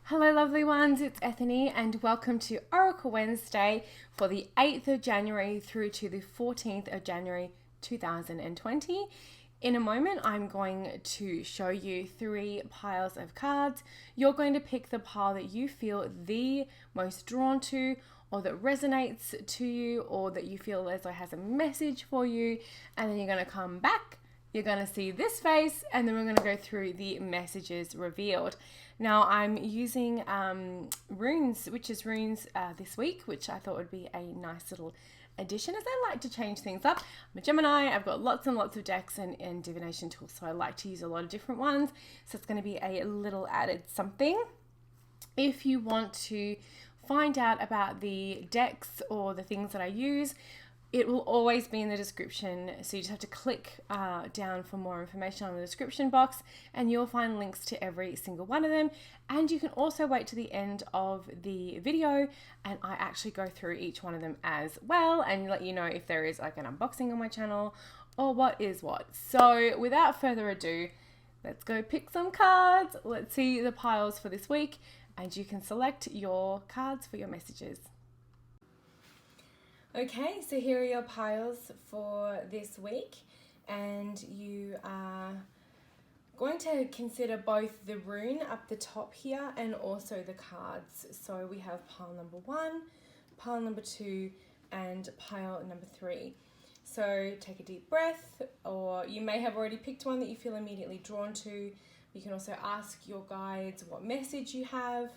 Hello lovely ones, it's Ethany and welcome to Oracle Wednesday for the 8th of January through to the 14th of January 2020. In a moment I'm going to show you 3 piles of cards. You're going to pick the pile that you feel the most drawn to, or that resonates to you, or that you feel as though has a message for you, and then you're going to come back. You're going to see this face, and then we're going to go through the messages revealed. Now, I'm using runes, witches runes this week, which I thought would be a nice little addition, as I like to change things up. I'm a Gemini, I've got lots and lots of decks and divination tools, so I like to use a lot of different ones. So it's going to be a little added something. If you want to find out about the decks or the things that I use, it will always be in the description, so you just have to click down for more information on the description box, and you'll find links to every single one of them. And you can also wait to the end of the video, and I actually go through each one of them as well, and let you know if there is like an unboxing on my channel or what is what. So without further ado, let's go pick some cards. Let's see the piles for this week, and you can select your cards for your messages. Okay, so here are your piles for this week, and you are going to consider both the rune up the top here and also the cards. So we have pile number 1, pile number 2, and pile number 3. So take a deep breath, or you may have already picked one that you feel immediately drawn to. You can also ask your guides what message you have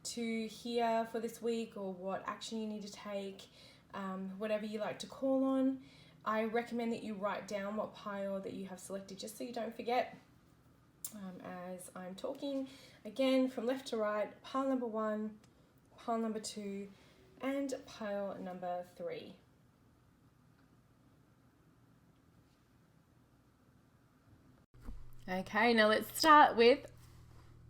to hear for this week, or what action you need to take. Whatever you like to call on. I recommend that you write down what pile that you have selected, just so you don't forget as I'm talking. Again, from left to right, pile number 1, pile number 2, and pile number 3. Okay, now let's start with,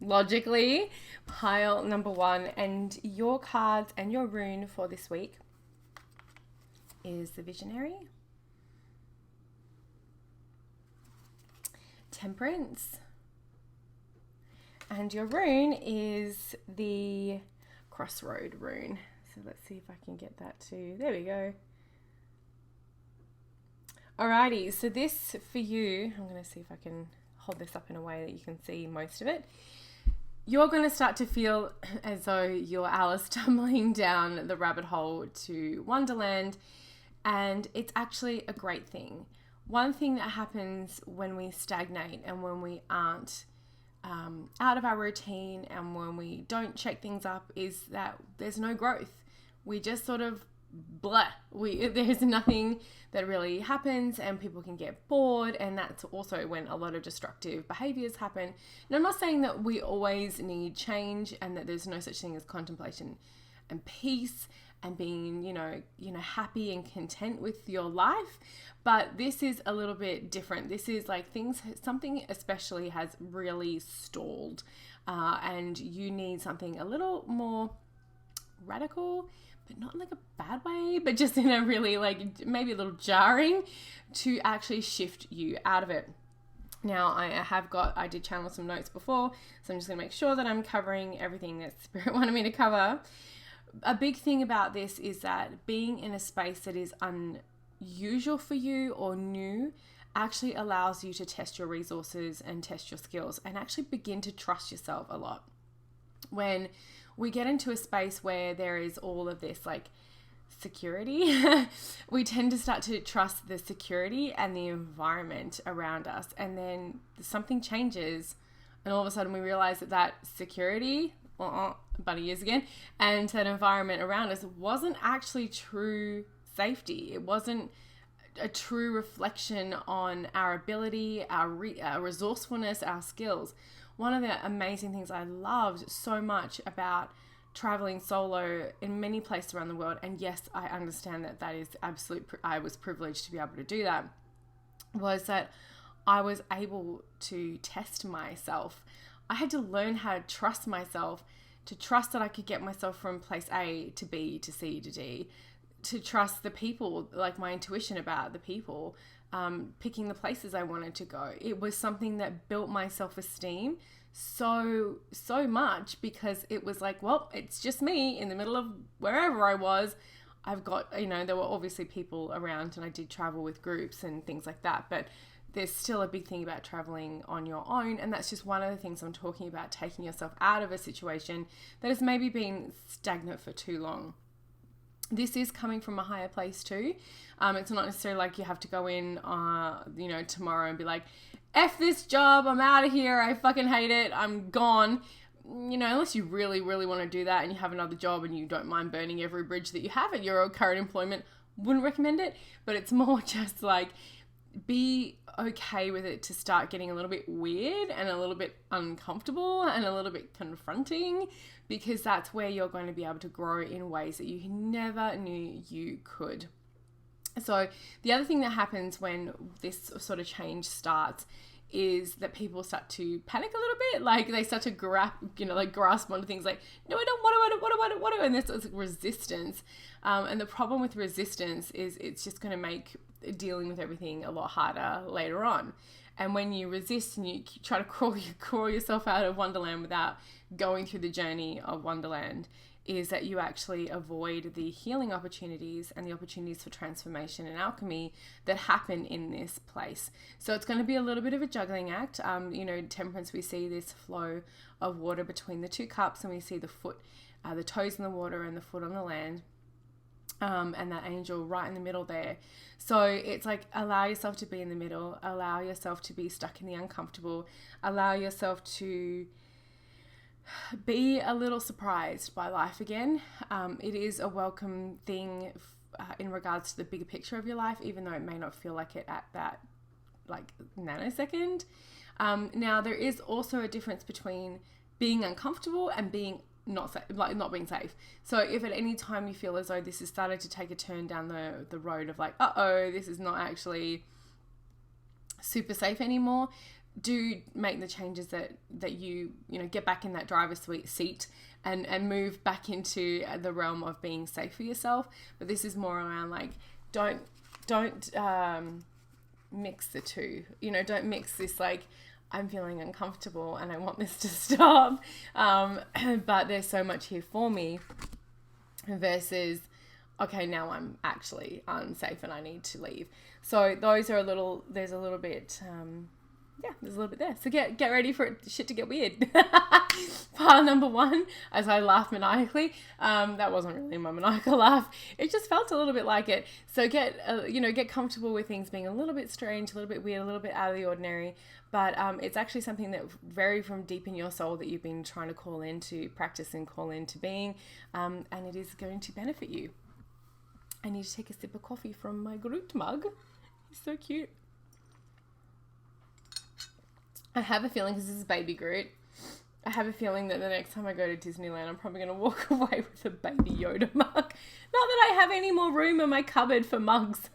logically, pile number 1, and your cards and your rune for this week is the Visionary, Temperance, and your rune is the Crossroad rune. So let's see if I can get that too. There we go. Alrighty, so this for you, I'm going to see if I can hold this up in a way that you can see most of it. You're going to start to feel as though you're Alice tumbling down the rabbit hole to Wonderland. And it's actually a great thing. One thing that happens when we stagnate and when we aren't out of our routine and when we don't check things up is that there's no growth. We just sort of blah. There's nothing that really happens, and people can get bored, and that's also when a lot of destructive behaviors happen. And I'm not saying that we always need change and that there's no such thing as contemplation and peace and being, happy and content with your life. But this is a little bit different. This is like something especially has really stalled, and you need something a little more radical, but not in like a bad way, but just in a really maybe a little jarring, to actually shift you out of it. Now I did channel some notes before, so I'm just gonna make sure that I'm covering everything that Spirit wanted me to cover. A big thing about this is that being in a space that is unusual for you or new actually allows you to test your resources and test your skills and actually begin to trust yourself a lot. When we get into a space where there is all of this security, we tend to start to trust the security and the environment around us, and then something changes and all of a sudden we realize that security, buddy years again, and that environment around us wasn't actually true safety. It wasn't a true reflection on our ability, our resourcefulness, our skills. One of the amazing things I loved so much about traveling solo in many places around the world, and yes, I understand that is I was privileged to be able to do that, was that I was able to test myself. I had to learn how to trust myself, to trust that I could get myself from place A to B to C to D, to trust the people, like my intuition about the people, picking the places I wanted to go. It was something that built my self-esteem so much, because it was like, well, it's just me in the middle of wherever I was. I've got, there were obviously people around, and I did travel with groups and things like that, but there's still a big thing about traveling on your own. And that's just one of the things I'm talking about, taking yourself out of a situation that has maybe been stagnant for too long. This is coming from a higher place too. It's not necessarily like you have to go in, tomorrow and be like, F this job, I'm out of here, I fucking hate it, I'm gone. Unless you really, really want to do that and you have another job and you don't mind burning every bridge that you have at your current employment, wouldn't recommend it. But it's more just like, be okay with it to start getting a little bit weird and a little bit uncomfortable and a little bit confronting, because that's where you're going to be able to grow in ways that you never knew you could. So the other thing that happens when this sort of change starts is that people start to panic a little bit. Like they start to grasp onto things like, no, I don't want to, and there's like resistance. And the problem with resistance is it's just going to make dealing with everything a lot harder later on. And when you resist and you try to crawl yourself out of Wonderland without going through the journey of Wonderland, is that you actually avoid the healing opportunities and the opportunities for transformation and alchemy that happen in this place. So it's going to be a little bit of a juggling act. Temperance, we see this flow of water between the two cups, and we see the foot, the toes in the water and the foot on the land. And that angel right in the middle there. So it's like, allow yourself to be in the middle, allow yourself to be stuck in the uncomfortable, allow yourself to be a little surprised by life again. It is a welcome thing in regards to the bigger picture of your life, even though it may not feel like it at that nanosecond. Now there is also a difference between being uncomfortable and being not being safe. So if at any time you feel as though this has started to take a turn down the road of this is not actually super safe anymore, do make the changes that you get back in that driver's seat and move back into the realm of being safe for yourself. But this is more around don't mix the two. Don't mix this I'm feeling uncomfortable and I want this to stop, but there's so much here for me, versus okay, now I'm actually unsafe and I need to leave. So those are there's a little bit there. So get ready for shit to get weird. Part number 1, as I laugh maniacally, that wasn't really my maniacal laugh. It just felt a little bit like it. So get comfortable with things being a little bit strange, a little bit weird, a little bit out of the ordinary. But it's actually something that very from deep in your soul that you've been trying to call into practice and call into being, and it is going to benefit you. I need to take a sip of coffee from my Groot mug. He's so cute. I have a feeling, because this is baby Groot, I have a feeling that the next time I go to Disneyland, I'm probably going to walk away with a baby Yoda mug. Not that I have any more room in my cupboard for mugs.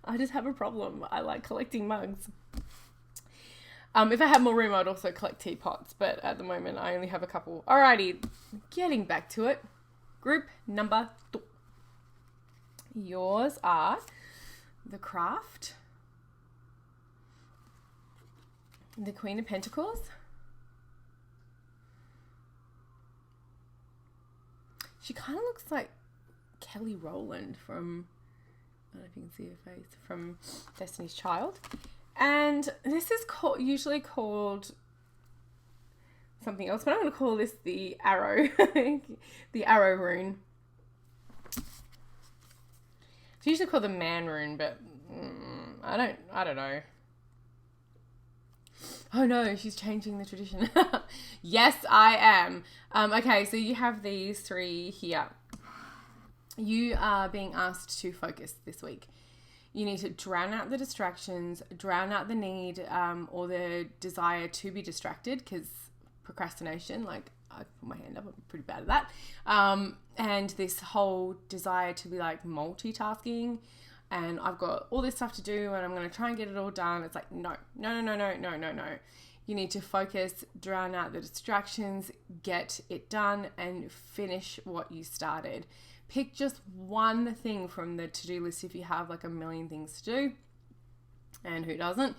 I just have a problem. I like collecting mugs. If I had more room, I'd also collect teapots, but at the moment I only have a couple. Alrighty, getting back to it. Group number 2. Yours are the Craft, the Queen of Pentacles, she kind of looks like Kelly Rowland from, I don't know if you can see her face, from Destiny's Child. And this is usually called something else, but I'm going to call this the Arrow, the Arrow rune. It's usually called the Man rune, but I don't know. Oh no, she's changing the tradition. Yes, I am. Okay, so you have these 3 here. You are being asked to focus this week. You need to drown out the distractions, drown out the need or the desire to be distracted, because procrastination, I put my hand up, I'm pretty bad at that. And this whole desire to be multitasking, and I've got all this stuff to do and I'm going to try and get it all done. It's like, no. You need to focus, drown out the distractions, get it done, and finish what you started. Pick just one thing from the to-do list if you have a million things to do, and who doesn't,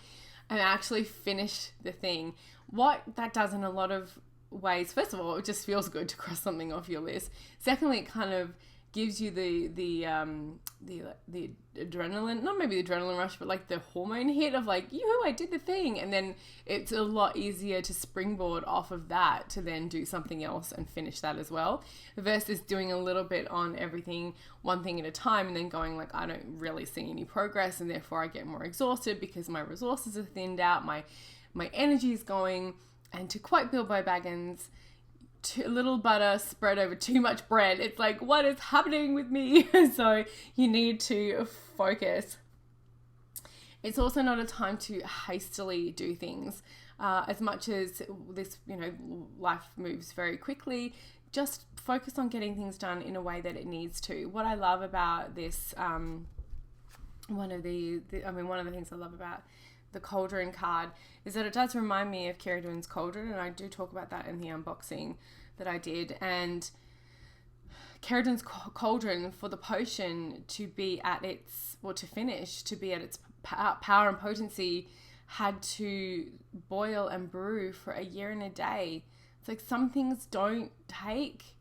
and actually finish the thing. What that does in a lot of ways, first of all, it just feels good to cross something off your list. Secondly, it kind of gives you the adrenaline, not maybe the adrenaline rush, but like the hormone hit of like, yoo-hoo, I did the thing. And then it's a lot easier to springboard off of that to then do something else and finish that as well, versus doing a little bit on everything, one thing at a time, and then going like, I don't really see any progress, and therefore I get more exhausted because my resources are thinned out, my energy is going. And to quote Bilbo Baggins, too little butter spread over too much bread. It's like, what is happening with me? So you need to focus. It's also not a time to hastily do things. As much as this, life moves very quickly, just focus on getting things done in a way that it needs to. What I love about this, one of the things I love about the cauldron card is that it does remind me of Cerridwen's cauldron, and I do talk about that in the unboxing that I did. And Cerridwen's cauldron, for the potion to be at its, or to finish, to be at its power and potency, had to boil and brew for a year and a day. It's like, some things don't take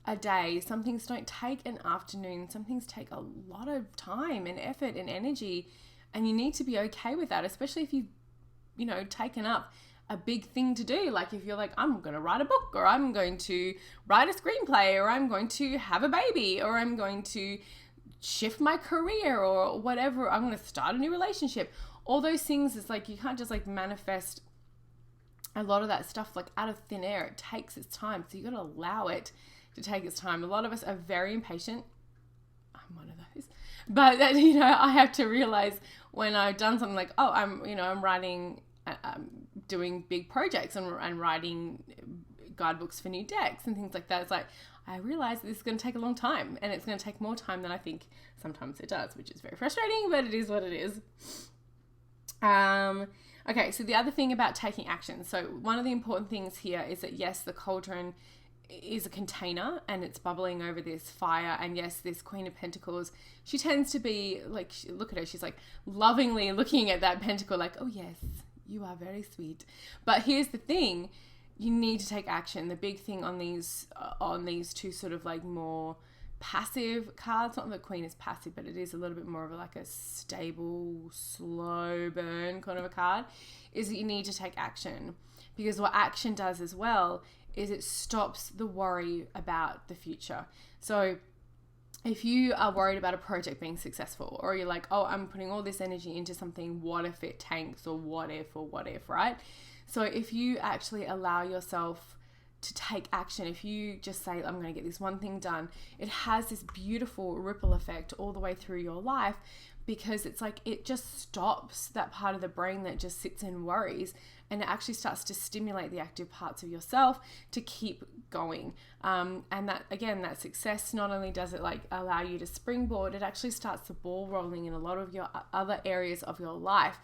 a day, some things don't take an afternoon, some things take a lot of time and effort and energy. And you need to be okay with that, especially if you've, taken up a big thing to do. Like if you're like, I'm going to write a book, or I'm going to write a screenplay, or I'm going to have a baby, or I'm going to shift my career, or whatever. I'm going to start a new relationship. All those things, it's like, you can't just like manifest a lot of that stuff like out of thin air. It takes its time. So you got to allow it to take its time. A lot of us are very impatient. I'm one of those. But that, I have to realize when I've done something like, I'm writing, doing big projects and writing guidebooks for new decks and things like that. It's like, I realize this is going to take a long time, and it's going to take more time than I think sometimes it does, which is very frustrating, but it is what it is. Okay, so the other thing about taking action. So one of the important things here is that, yes, the cauldron is a container and it's bubbling over this fire, and yes, this Queen of Pentacles, she tends to be like, look at her, she's like lovingly looking at that pentacle like, oh yes, you are very sweet. But here's the thing, you need to take action. The big thing on these two sort of like more passive cards, not that the Queen is passive, but it is a little bit more of like a stable, slow burn kind of a card, is that you need to take action. Because what action does as well is it stops the worry about the future. So if you are worried about a project being successful, or you're like, oh, I'm putting all this energy into something, what if it tanks, or what if, right? So if you actually allow yourself to take action, if you just say, I'm going to get this one thing done, it has this beautiful ripple effect all the way through your life, because it's like, it just stops that part of the brain that just sits and worries, and it actually starts to stimulate the active parts of yourself to keep going. And that, again, that success, not only does it like allow you to springboard, it actually starts the ball rolling in a lot of your other areas of your life.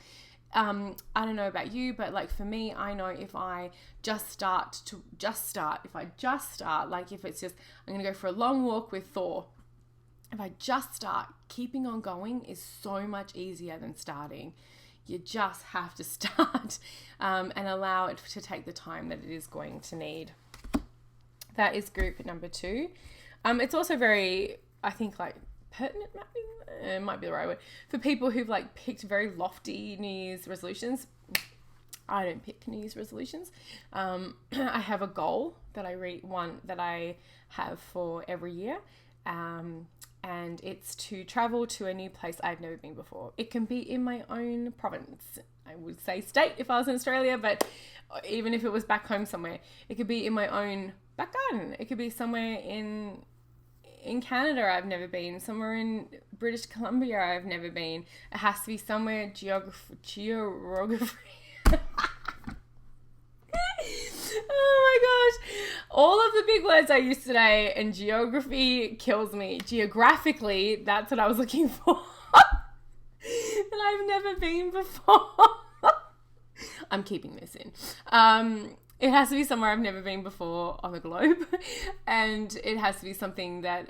I don't know about you, but like for me, I know if I just start, like if it's just, I'm going to go for a long walk with Thor. If I just start, keeping on going is so much easier than starting. You just have to start and allow it to take the time that it is going to need. That is group number 2. It's also very, I think, like pertinent, it might be the right word, for people who've like picked very lofty New Year's resolutions. I don't pick New Year's resolutions. I have a goal that I have for every year. And it's to travel to a new place I've never been before. It can be in my own province. I would say state if I was in Australia, but even if it was back home somewhere, it could be in my own back garden. It could be somewhere in Canada I've never been, somewhere in British Columbia I've never been. It has to be somewhere geography. Oh my gosh. All of the big words I used today, and geography kills me. Geographically, that's what I was looking for. And I've never been before. I'm keeping this in. It has to be somewhere I've never been before on the globe. And it has to be something that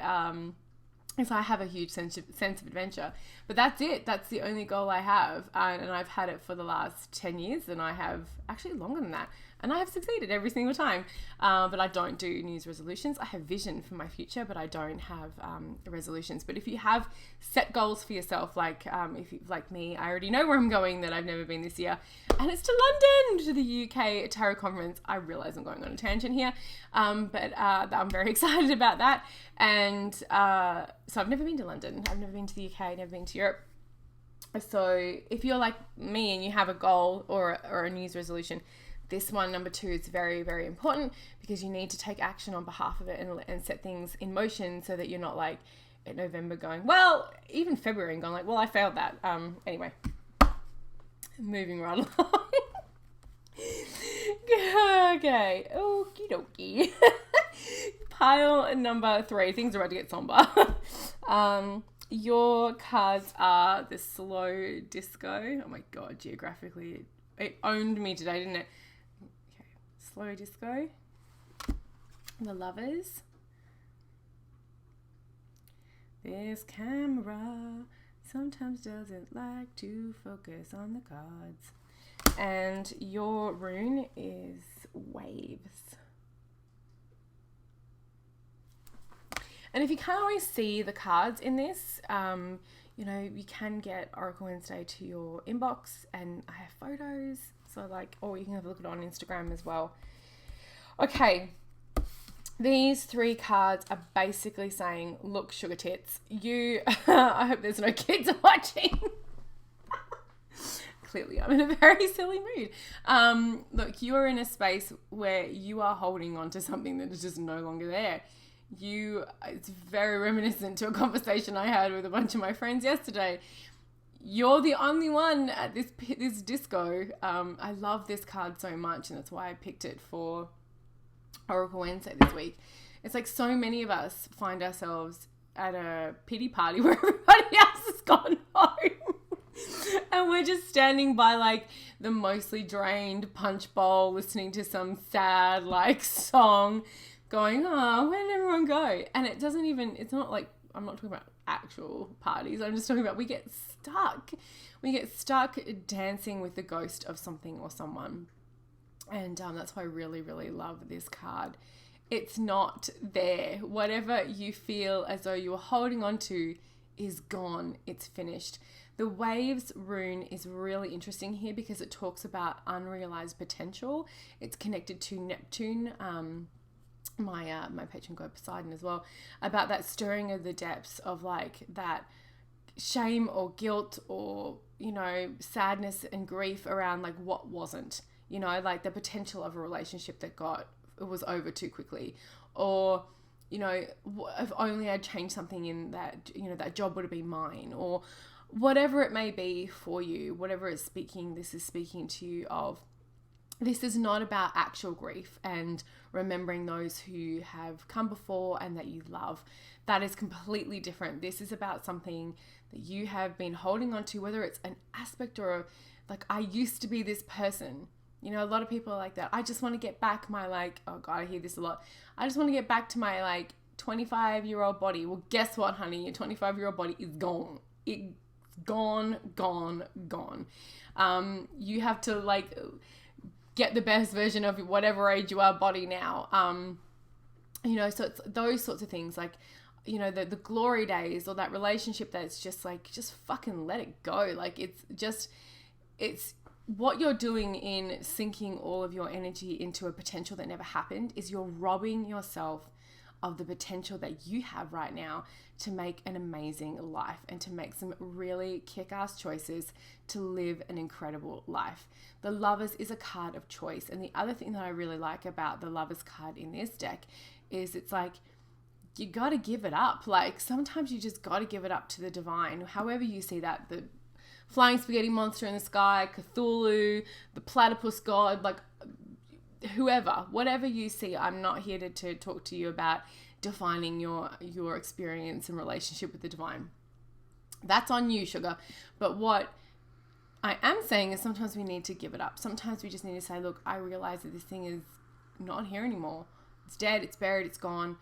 is I have a huge sense of adventure. But that's it. That's the only goal I have. And I've had it for the last 10 years, and I have actually longer than that. And I have succeeded every single time. But I don't do New Year's resolutions. I have vision for my future, but I don't have resolutions. But if you have set goals for yourself, like if you, like me, I already know where I'm going that I've never been this year. And it's to London, to the UK Tarot Conference. I realize I'm going on a tangent here. But I'm very excited about that. And so I've never been to London. I've never been to the UK, never been to Europe. So if you're like me and you have a goal or a New Year's resolution, this one, number 2, is very, very important, because you need to take action on behalf of it and set things in motion so that you're not like in November going, well, even February and going like, well, I failed that. Anyway, moving right along. Okay, okie dokie. Pile number 3. Things are about to get somber. Your cards are the slow disco. Oh my God, geographically, it owned me today, didn't it? Okay, slow disco. The Lovers. This camera sometimes doesn't like to focus on the cards. And your rune is Waves. And if you can't always see the cards in this, you know, you can get Oracle Wednesday to your inbox, and I have photos. So like, or you can have a look at it on Instagram as well. Okay. These 3 cards are basically saying, look, sugar tits, you, I hope there's no kids watching. Clearly, I'm in a very silly mood. Look, you are in a space where you are holding on to something that is just no longer there. It's very reminiscent to a conversation I had with a bunch of my friends yesterday. You're the only one at this disco. I love this card so much, and that's why I picked it for Oracle Wednesday this week. It's like so many of us find ourselves at a pity party where everybody else has gone home. And we're just standing by like the mostly drained punch bowl, listening to some sad like song, going, oh, where did everyone go? And it's not like, I'm not talking about actual parties. I'm just talking about we get stuck. We get stuck dancing with the ghost of something or someone. And that's why I really, really love this card. It's not there. Whatever you feel as though you were holding on to is gone. It's finished. The Waves rune is really interesting here because it talks about unrealized potential. It's connected to Neptune, my patron god Poseidon as well, about that stirring of the depths of like that shame or guilt or, you know, sadness and grief around like what wasn't, you know, like the potential of a relationship that was over too quickly, or, you know, if only I'd changed something in that, you know, that job would have been mine, or whatever it may be for you, whatever this is speaking to you of. This is not about actual grief and remembering those who have come before and that you love. That is completely different. This is about something that you have been holding on to, whether it's an aspect or like, I used to be this person. You know, a lot of people are like that. I just want to get back my like, oh God, I hear this a lot. I just want to get back to my like 25-year-old body. Well, guess what, honey? Your 25-year-old body is gone. It's gone. You have to like get the best version of whatever age you are body now. You know, so it's those sorts of things, like, you know, the glory days or that relationship that's just like, just fucking let it go. Like, it's what you're doing in sinking all of your energy into a potential that never happened is you're robbing yourself of the potential that you have right now to make an amazing life and to make some really kick-ass choices to live an incredible life. The Lovers is a card of choice. And the other thing that I really like about the Lovers card in this deck is it's like, you got to give it up. Like, sometimes you just got to give it up to the divine, however you see that, the flying spaghetti monster in the sky, Cthulhu, the platypus god, like whoever, whatever you see. I'm not here to talk to you about defining your experience and relationship with the divine. That's on you, sugar. But what I am saying is sometimes we need to give it up. Sometimes we just need to say, look, I realize that this thing is not here anymore. It's dead, it's buried, it's gone.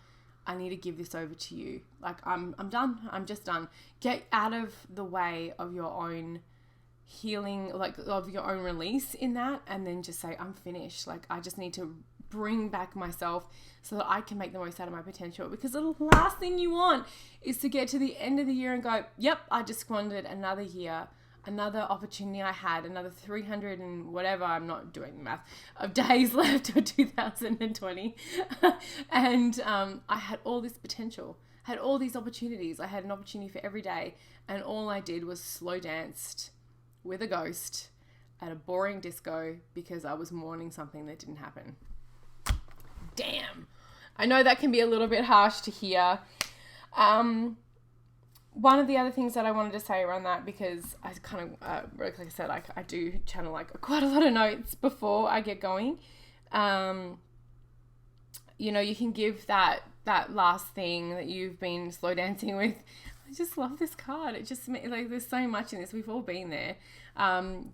I need to give this over to you. Like, I'm done. I'm just done. Get out of the way of your own healing, like of your own release in that, and then just say, I'm finished. Like, I just need to bring back myself so that I can make the most out of my potential, because the last thing you want is to get to the end of the year and go, yep, I just squandered another year, another opportunity I had, another 300 and whatever, I'm not doing the math, of days left of 2020. And I had all this potential, had all these opportunities. I had an opportunity for every day, and all I did was slow danced with a ghost at a boring disco because I was mourning something that didn't happen. Damn. I know that can be a little bit harsh to hear. One of the other things that I wanted to say around that, because I kind of, like I said, I do channel like quite a lot of notes before I get going. You know, you can give that last thing that you've been slow dancing with. I just love this card. It just, like, there's so much in this. We've all been there.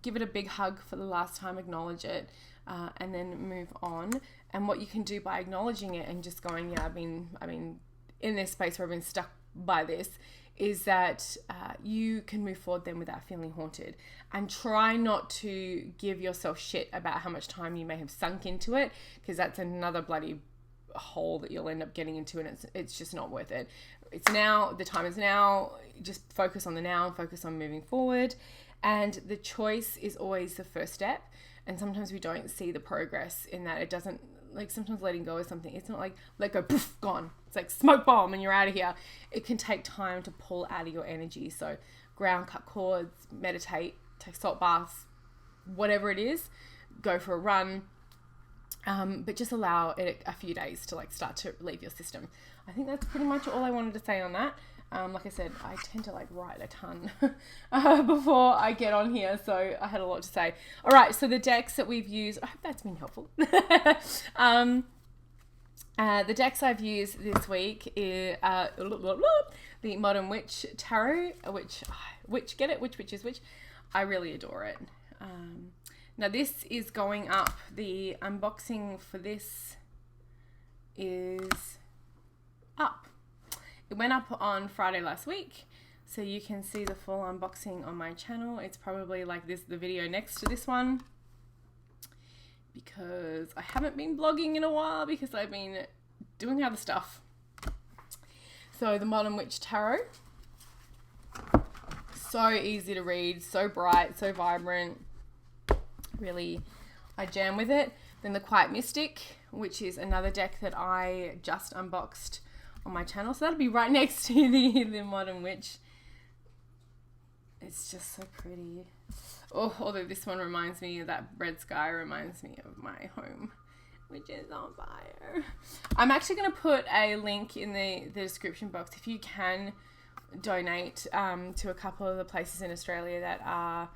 Give it a big hug for the last time, acknowledge it, and then move on. And what you can do by acknowledging it and just going, yeah, I've been in this space where I've been stuck by this, is that you can move forward then without feeling haunted. And try not to give yourself shit about how much time you may have sunk into it, because that's another bloody hole that you'll end up getting into, and it's just not worth it. It's now, the time is now. Just focus on the now and focus on moving forward. And the choice is always the first step. And sometimes we don't see the progress in that. It doesn't, like, sometimes letting go of something, it's not like let go, poof, gone. It's like smoke bomb and you're out of here. It can take time to pull out of your energy. So ground, cut cords, meditate, take salt baths, whatever it is, go for a run. But just allow it a few days to like start to leave your system. I think that's pretty much all I wanted to say on that. Like I said, I tend to like write a ton before I get on here, so I had a lot to say. All right, so the decks that we've used, I hope that's been helpful. The decks I've used this week is the Modern Witch Tarot, which get it? Which is which? I really adore it. Now this is going up. The unboxing for this is up. It went up on Friday last week, so you can see the full unboxing on my channel. It's probably like this, the video next to this one, because I haven't been blogging in a while because I've been doing other stuff. So the Modern Witch Tarot, so easy to read, so bright, so vibrant. Really, I jam with it. Then the Quiet Mystic, which is another deck that I just unboxed on my channel. So that'll be right next to the Modern Witch. It's just so pretty. Oh, although this one reminds me of that red sky, reminds me of my home, which is on fire. I'm actually going to put a link in the description box if you can donate to a couple of the places in Australia that are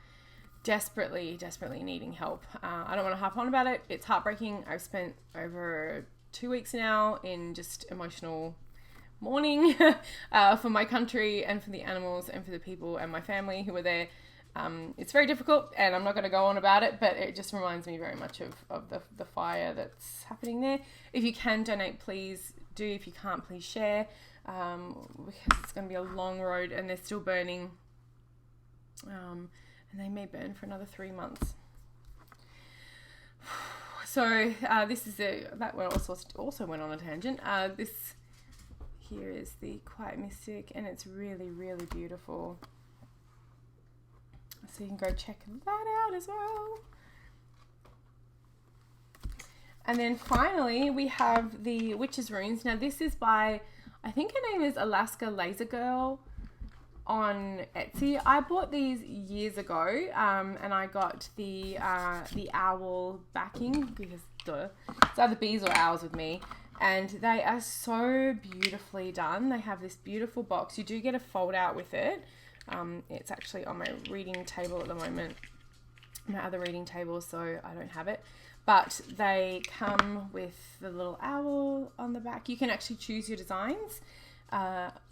desperately needing help. I don't want to harp on about it. It's heartbreaking. I've spent over 2 weeks now in just emotional mourning for my country and for the animals and for the people and my family who were there. It's very difficult, and I'm not going to go on about it, but it just reminds me very much of the fire that's happening there. If you can donate, please do. If you can't, please share, because it's going to be a long road, and they're still burning. And they may burn for another 3 months. So this is that one also went on a tangent. This here is the Quiet Mystic, and it's really beautiful. So you can go check that out as well. And then finally we have the Witch's Runes. Now this is by, I think her name is Alaska Laser Girl on Etsy. I bought these years ago, and I got the owl backing because it's either bees or owls with me, and they are so beautifully done. They have this beautiful box. You do get a fold out with it. It's actually on my reading table at the moment, my other reading table, so I don't have it. But they come with the little owl on the back. You can actually choose your designs,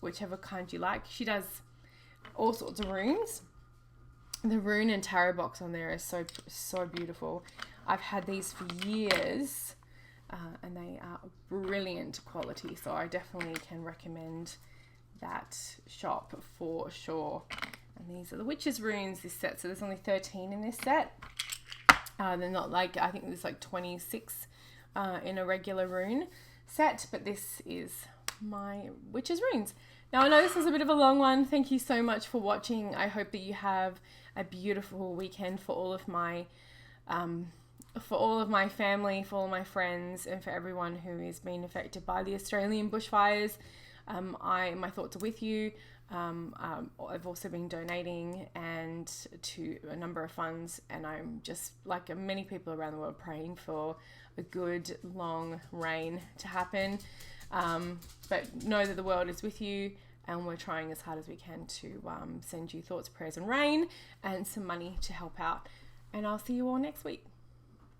whichever kind you like. She does all sorts of runes. The rune and tarot box on there is so beautiful. I've had these for years. and they are brilliant quality. So I definitely can recommend that shop for sure. And these are the Witch's Runes, this set. So there's only 13 in this set. They're not like, I think there's like 26 in a regular rune set, but this is my Witch's Runes. Now I know this is a bit of a long one. Thank you so much for watching. I hope that you have a beautiful weekend for all of my family, for all my friends, and for everyone who is being affected by the Australian bushfires. My thoughts are with you. I've also been donating and to a number of funds, and I'm just, like many people around the world, praying for a good long rain to happen. But know that the world is with you, and we're trying as hard as we can to send you thoughts, prayers, and rain, and some money to help out. And I'll see you all next week.